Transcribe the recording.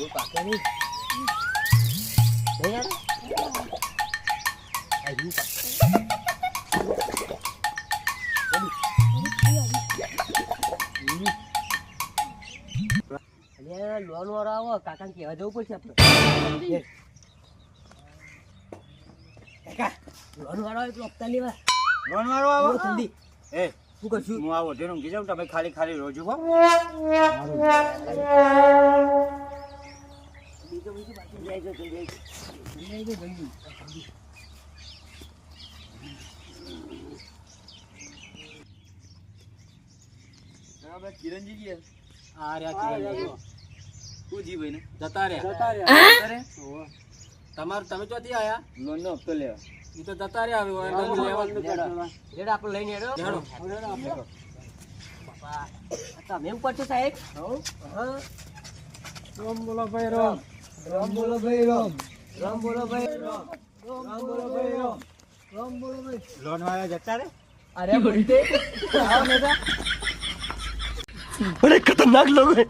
ये पाके नहीं नहीं यार आई यू अरे लोन वाला आવો કાકાને કહેવા જવું પડશે આપણે કાકા લોન વાળો આવે તો હપ્તા લેવા લોન વાળો આવો જલ્દી એ શું કરશું હું આવો તેનું કીધું તમે ખાલી ખાલી રોજો હો બીજો બાકી જાય છે જલ્દી જલ્દી આપણે કિરણજી જી આ રહ્યા શું જી ભાઈ ને જતા રહ્યા તમારું તમે ચોથી આયા લોન નો હપ્તો લેવા ઈ તો જતા રહ્યા હવે રેડ આપણે લઈને હેડો બાપા તમે ઉપર છો સાહેબ હા રામ બોલો ભાઈ રામ રામ બોલો ભાઈ રામ રામ બોલો ભાઈ રામ રામ બોલો ભાઈ રામ રામ બોલો ભાઈ લોન વાળા જતા રે अरे बोलते आओ नेता बड़े खतरनाक लोग हैं